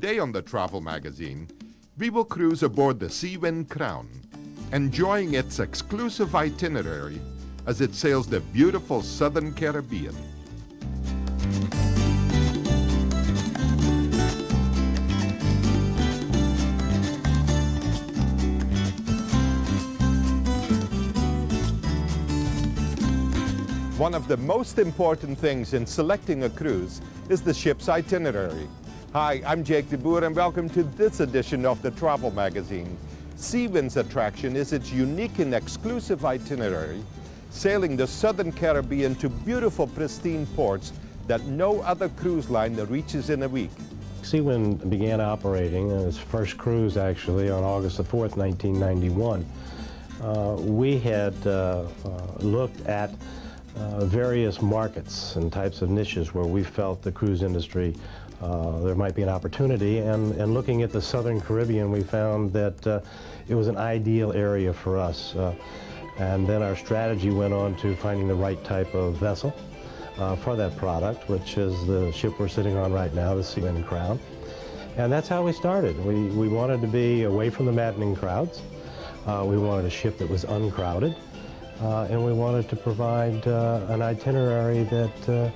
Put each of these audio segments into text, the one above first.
Today on the Travel Magazine, we will cruise aboard the Seawind Crown, enjoying its exclusive itinerary as it sails the beautiful Southern Caribbean. One of the most important things in selecting a cruise is the ship's itinerary. Hi, I'm Jake de Boer and welcome to this edition of the Travel Magazine. Seawind's attraction is its unique and exclusive itinerary, sailing the Southern Caribbean to beautiful, pristine ports that no other cruise line reaches in a week. Seawind began operating its first cruise actually on August the 4th, 1991. We had looked at various markets and types of niches where we felt the cruise industry there might be an opportunity, and looking at the Southern Caribbean, we found that it was an ideal area for us. And then our strategy went on to finding the right type of vessel for that product, which is the ship we're sitting on right now, the Seawind Crown. And that's how we started. We wanted to be away from the maddening crowds. We wanted a ship that was uncrowded. And we wanted to provide an itinerary that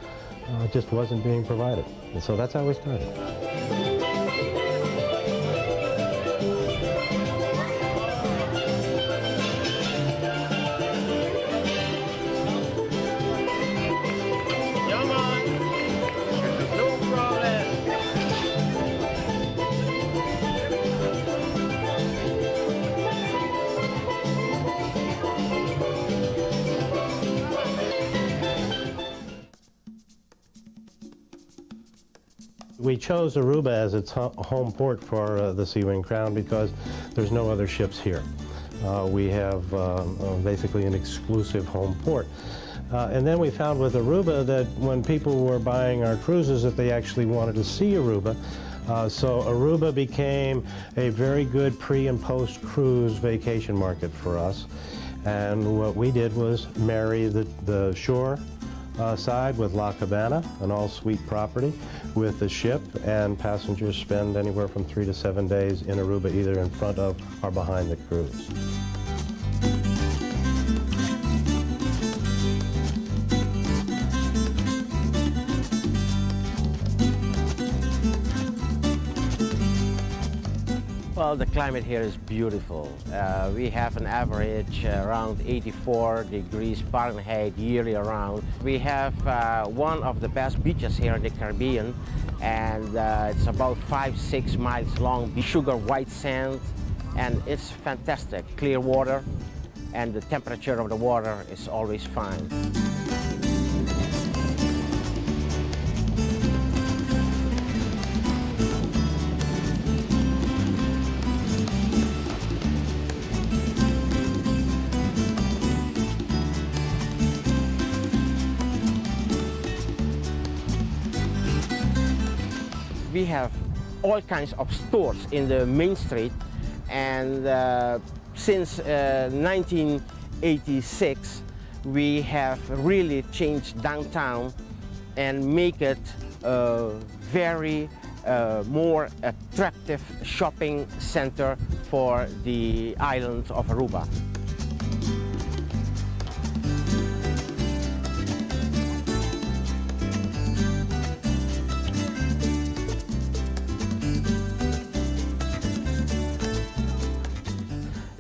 just wasn't being provided. And so that's how we started. Come on, no problem. We chose Aruba as its home port for the Seawind Crown because there's no other ships here. We have basically an exclusive home port. And then we found with Aruba that when people were buying our cruises that they actually wanted to see Aruba. So Aruba became a very good pre- and post-cruise vacation market for us. And what we did was marry the shore side with La Cabana, an all-suite property, with the ship, and passengers spend anywhere from 3 to 7 days in Aruba, either in front of or behind the cruise. Well, the climate here is beautiful. We have an average around 84 degrees Fahrenheit yearly around. We have one of the best beaches here in the Caribbean, and it's about 5-6 miles long. Sugar white sand, and it's fantastic. Clear water, and the temperature of the water is always fine. We have all kinds of stores in the main street, and since 1986 we have really changed downtown and make it a very more attractive shopping center for the island of Aruba.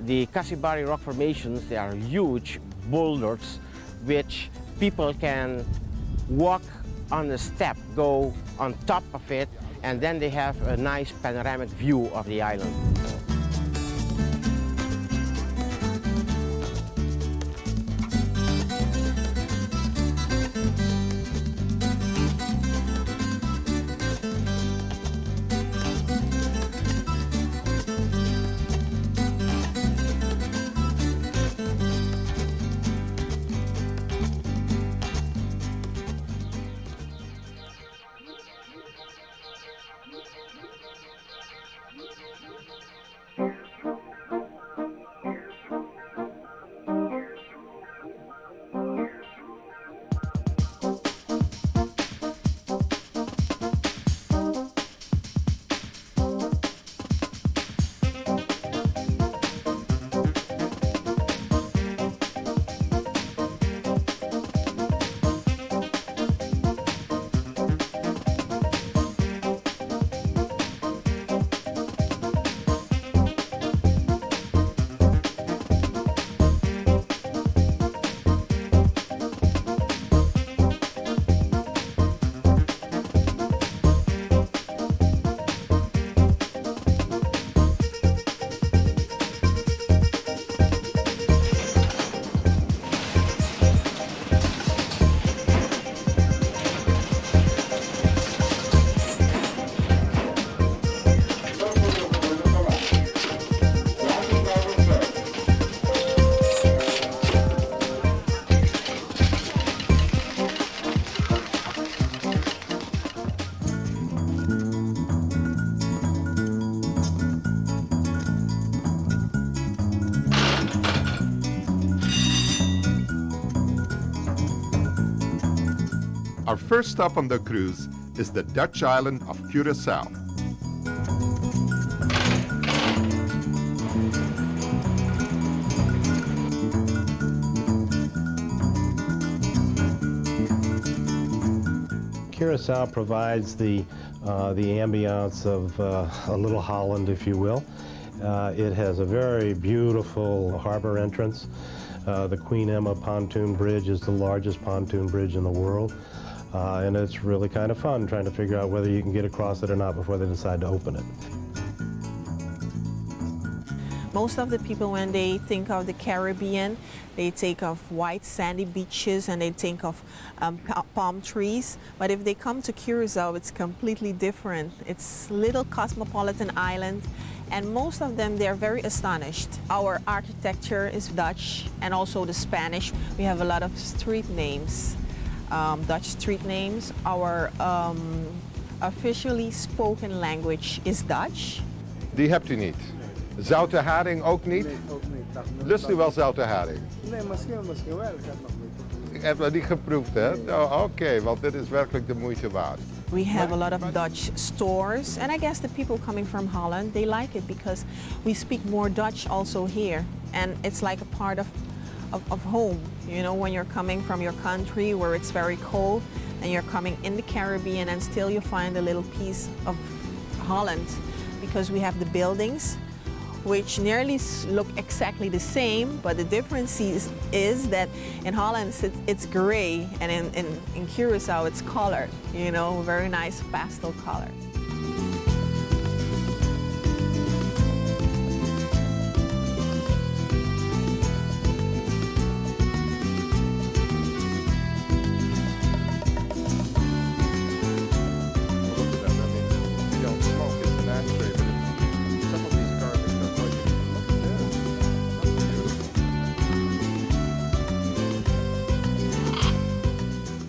The Casibari rock formations, they are huge boulders which people can walk on the step, go on top of it, and then they have a nice panoramic view of the island. Our first stop on the cruise is the Dutch island of Curaçao. Curaçao provides the ambiance of a little Holland, if you will. It has a very beautiful harbor entrance. The Queen Emma pontoon bridge is the largest pontoon bridge in the world. And it's really kind of fun trying to figure out whether you can get across it or not before they decide to open it. Most of the people, when they think of the Caribbean, they think of white sandy beaches and they think of palm trees. But if they come to Curaçao, it's completely different. It's a little cosmopolitan island, and most of them, they're very astonished. Our architecture is Dutch and also the Spanish. We have a lot of street names, Dutch street names. Our officially spoken language is Dutch. Die hebt u niet. Zoute haring ook niet? Nee, ook niet. Dat moet Lust u wel zoute haring? Nee, misschien wel. Ik heb nog niet. Ik heb nog niet geproefd, hè? Oh, oké, want dit is werkelijk de moeite waard. We have a lot of Dutch stores, and I guess the people coming from Holland, they like it because we speak more Dutch also here, and it's like a part of home. You know, when you're coming from your country where it's very cold, and you're coming in the Caribbean, and still you find a little piece of Holland, because we have the buildings, which nearly look exactly the same, but the difference is that in Holland it's gray, and in Curaçao it's colored, you know, very nice pastel color.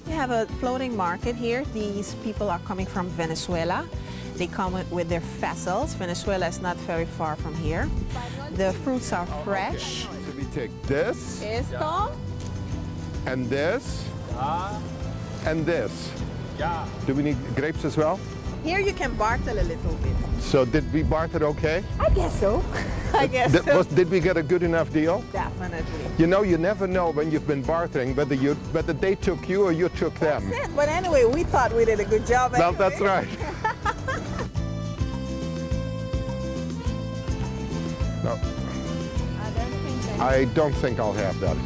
We have a floating market here. These people are coming from Venezuela. They come with their vessels. Venezuela is not very far from here. The fruits are fresh. Okay. So we take this, Esto. and this, and this. Do we need grapes as well? Here you can barter a little bit. So did we barter okay? I guess so. I guess so. Did we get a good enough deal? Definitely. You know, you never know when you've been bartering whether they took you or you took them. That's it. But anyway, we thought we did a good job. Well, Anyway. that's right. No, I don't think I'll have that.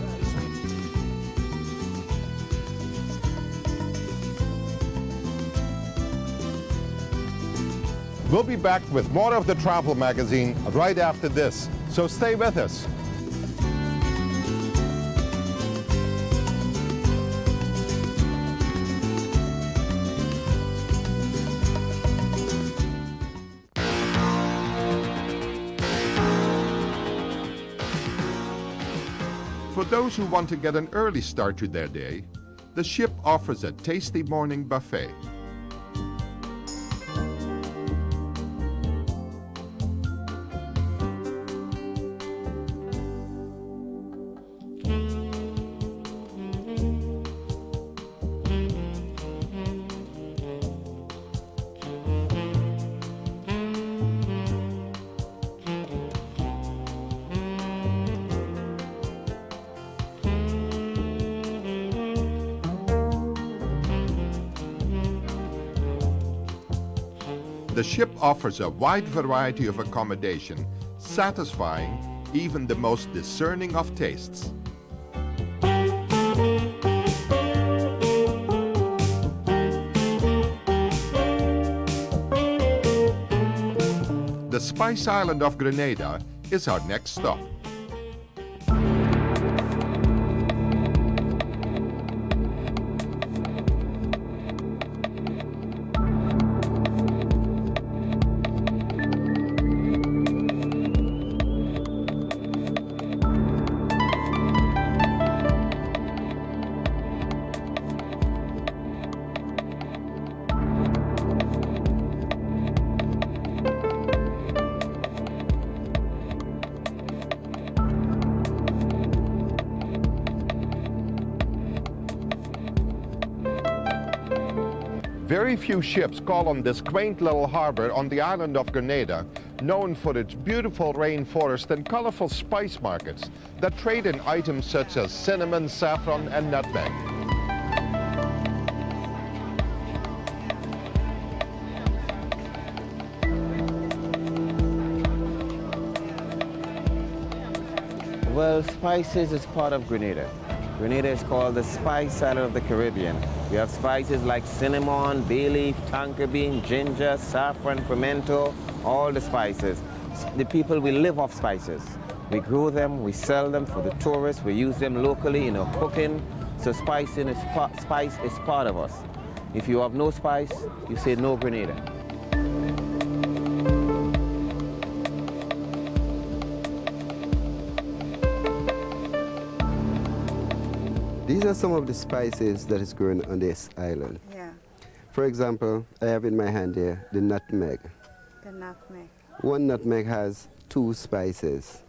We'll be back with more of the Travel Magazine right after this, so stay with us. For those who want to get an early start to their day, the ship offers a tasty morning buffet. The ship offers a wide variety of accommodation, satisfying even the most discerning of tastes. The Spice Island of Grenada is our next stop. Very few ships call on this quaint little harbor on the island of Grenada, known for its beautiful rainforest and colorful spice markets that trade in items such as cinnamon, saffron, and nutmeg. Well, spices is part of Grenada. Grenada is called the spice island of the Caribbean. We have spices like cinnamon, bay leaf, tonka bean, ginger, saffron, pimento, all the spices. The people, we live off spices. We grow them, we sell them for the tourists, we use them locally in our cooking. So spice is part of us. If you have no spice, you say no Grenada. These are some of the spices that is grown on this island. Yeah, For example, I have in my hand here the nutmeg. the nutmeg. One nutmeg has 2 spices.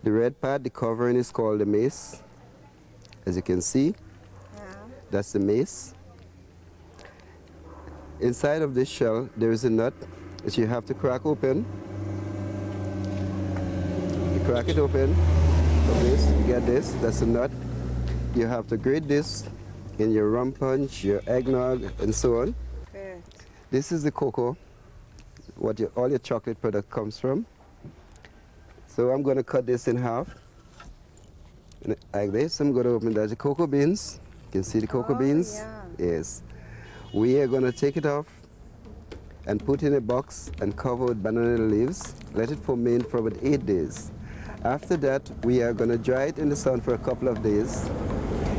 The red part, the covering, is called the mace. As you can see, Yeah. that's the mace. Inside of this shell, there is a nut that you have to crack open. You crack it open, like this, you get this, that's the nut. You have to grate this in your rum punch, your eggnog, and so on. Good. This is the cocoa, what all your chocolate product comes from. So I'm going to cut this in half. And like this, I'm going to open the cocoa beans. You can see the cocoa Oh, beans? yeah. Yes. We are going to take it off and put in a box and cover with banana leaves. Let it ferment for about 8 days. After that, we are going to dry it in the sun for a couple of days.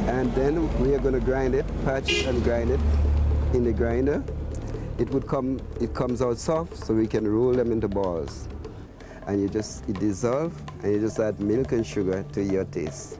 And then we are going to grind it, patch it and grind it in the grinder. It comes out soft, so we can roll them into balls. And it dissolve, and you just add milk and sugar to your taste.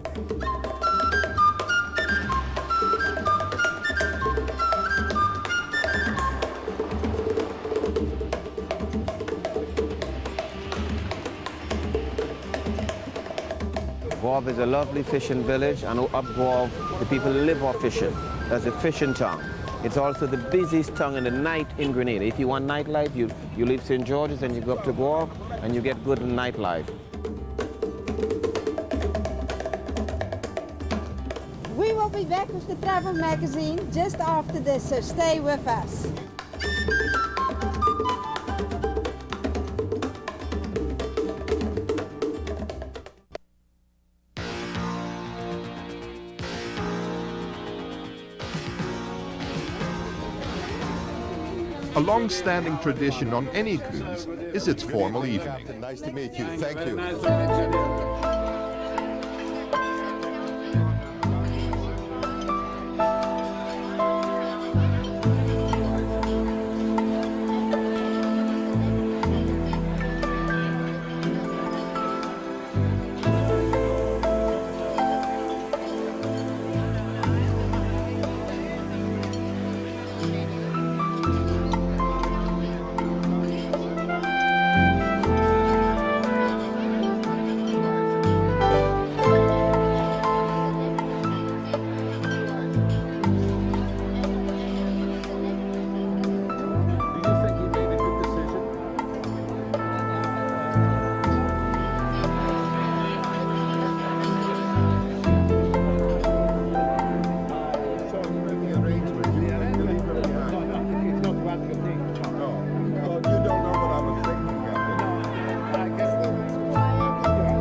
Guave is a lovely fishing village, and up Guave, the people live off fishing. That's a fishing town. It's also the busiest town in the night in Grenada. If you want nightlife, you leave St. George's and you go up to Guave, and you get good nightlife. We will be back with the travel magazine just after this, so stay with us. A long-standing tradition on any cruise is its formal evening. Captain, nice to meet you. Thank you.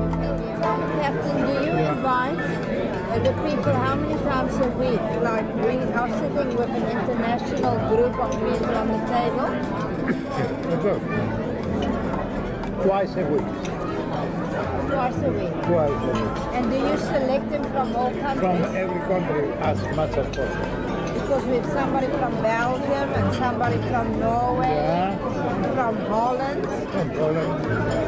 Captain, do you invite the people how many times a week? Like we are sitting with an international group of people on the table. Twice a week. Twice a week. Twice a week. And do you select them from all From countries? every country as much as possible. Because we have somebody from Belgium and somebody from Norway, Yeah. from Holland, From Poland,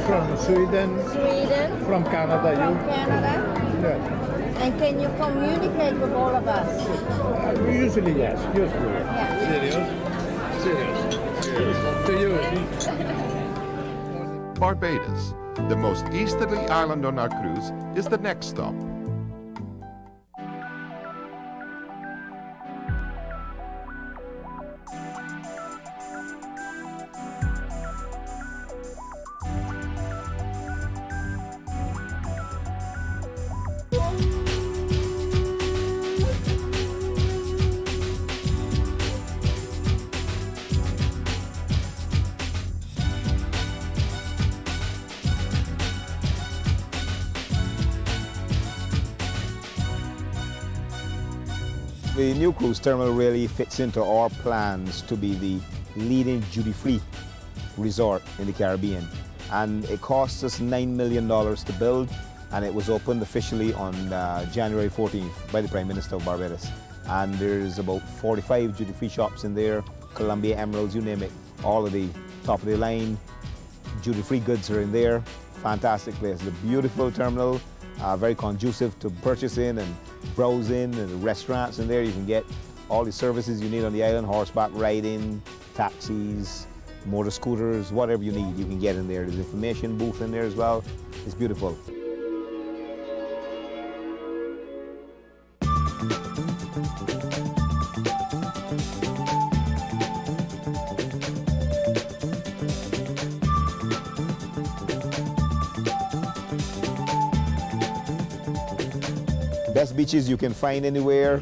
from Sweden, Sweden, from Canada. from Canada. Yeah. And can you communicate with all of us? Usually yes. Usually. Yeah. Serious. To you. Barbados, the most easterly island on our cruise, is the next stop. The new cruise terminal really fits into our plans to be the leading duty-free resort in the Caribbean. And it cost us $9 million to build, and it was opened officially on January 14th by the Prime Minister of Barbados. And there's about 45 duty-free shops in there, Columbia Emeralds, you name it. All of the top of the line duty-free goods are in there. Fantastic place. It's a beautiful terminal, very conducive to purchasing and browsing, and restaurants in there. You can get all the services you need on the island, horseback riding, taxis, motor scooters, whatever you need, you can get in there. There's an information booth in there as well. It's beautiful. Best beaches you can find anywhere.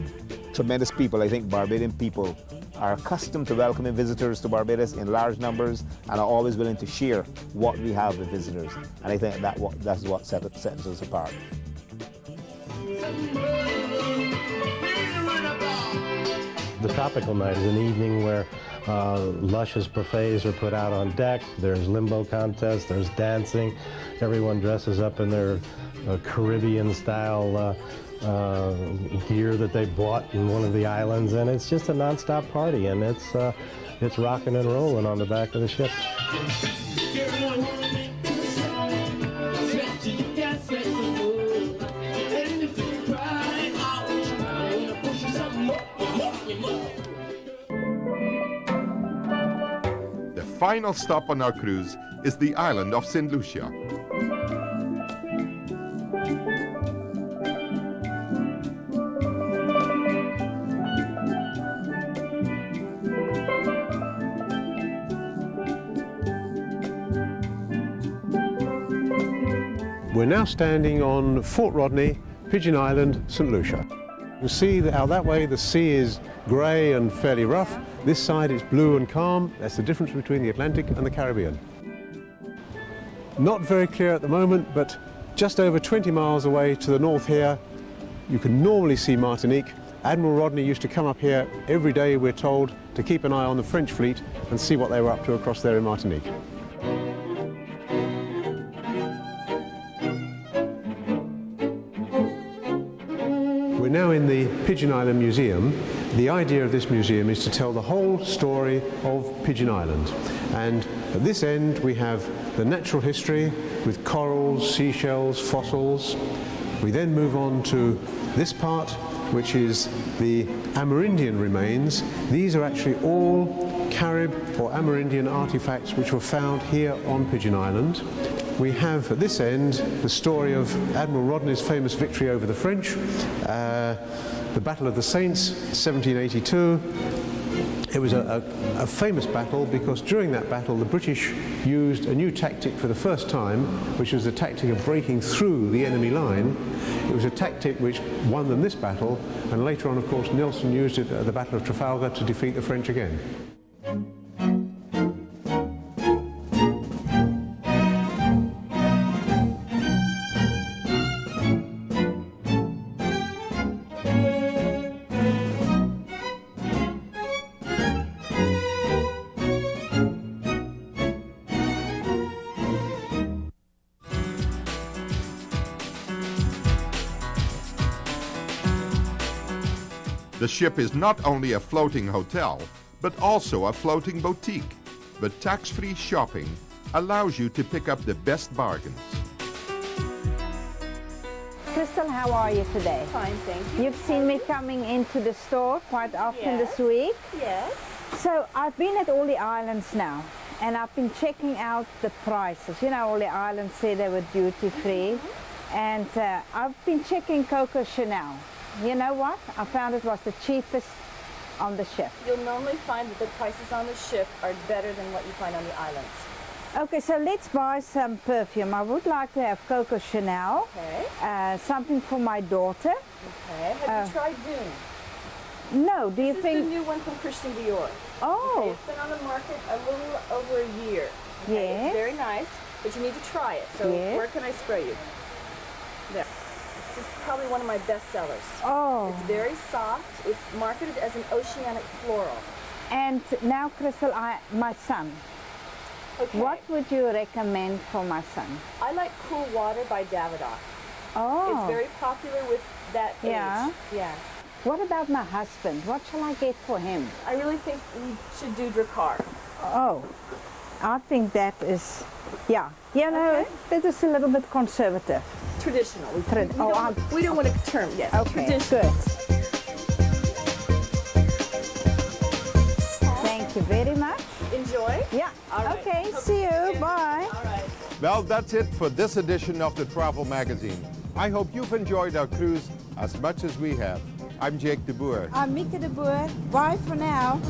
Tremendous people. I think Barbadian people are accustomed to welcoming visitors to Barbados in large numbers and are always willing to share what we have with visitors. And I think that's what sets us apart. The tropical night is an evening where luscious buffets are put out on deck. There's limbo contests, there's dancing. Everyone dresses up in their Caribbean-style gear that they bought in one of the islands, and it's just a non-stop party, and it's rocking and rolling on the back of the ship. The final stop on our cruise is the island of St. Lucia. We're now standing on Fort Rodney, Pigeon Island, St. Lucia. You can see that out that way the sea is grey and fairly rough. This side it's blue and calm. That's the difference between the Atlantic and the Caribbean. Not very clear at the moment, but just over 20 miles away to the north here, you can normally see Martinique. Admiral Rodney used to come up here every day, we're told, to keep an eye on the French fleet and see what they were up to across there in Martinique. We're now in the Pigeon Island Museum. The idea of this museum is to tell the whole story of Pigeon Island. And at this end we have the natural history with corals, seashells, fossils. We then move on to this part, which is the Amerindian remains. These are actually all Carib or Amerindian artifacts which were found here on Pigeon Island. We have at this end the story of Admiral Rodney's famous victory over the French, the Battle of the Saints, 1782. It was a famous battle because during that battle the British used a new tactic for the first time, which was the tactic of breaking through the enemy line. It was a tactic which won them this battle, and later on, of course, Nelson used it at the Battle of Trafalgar to defeat the French again. The ship is not only a floating hotel, but also a floating boutique. But tax-free shopping allows you to pick up the best bargains. Crystal, how are you today? Fine, thank you. You've seen me coming into the store quite often this week. Yes. So I've been at all the islands now, and I've been checking out the prices. You know, all the islands say they were duty-free, and I've been checking Coco Chanel. You know what? I found it was the cheapest on the ship. You'll normally find that the prices on the ship are better than what you find on the islands. Okay, so let's buy some perfume. I would like to have Coco Chanel. Okay. Something for my daughter. Okay. Have you tried Dune? No, do you think? This is the new one from Christian Dior. Oh. Okay, it's been on the market a little over a year. Okay, Yes. It's very nice, but you need to try it. So Yes. where can I spray you? There. is probably one of my best sellers. Oh. It's very soft. It's marketed as an oceanic floral. And now, Crystal, my son. Okay. What would you recommend for my son? I like Cool Water by Davidoff. Oh. It's very popular with that age. Yeah. Yeah. What about my husband? What shall I get for him? I really think we should do Dracar. Oh, I think that is, yeah. You know, that is a little bit conservative. Traditional. We We don't want to term, yes. Okay, Traditional. good. Thank you very much. Enjoy. Yeah. All right. Okay, Hope see to you. again. Bye. All right. Well, that's it for this edition of the Travel Magazine. I hope you've enjoyed our cruise as much as we have. I'm Jake de Boer. I'm Mieke de Boer. Bye for now.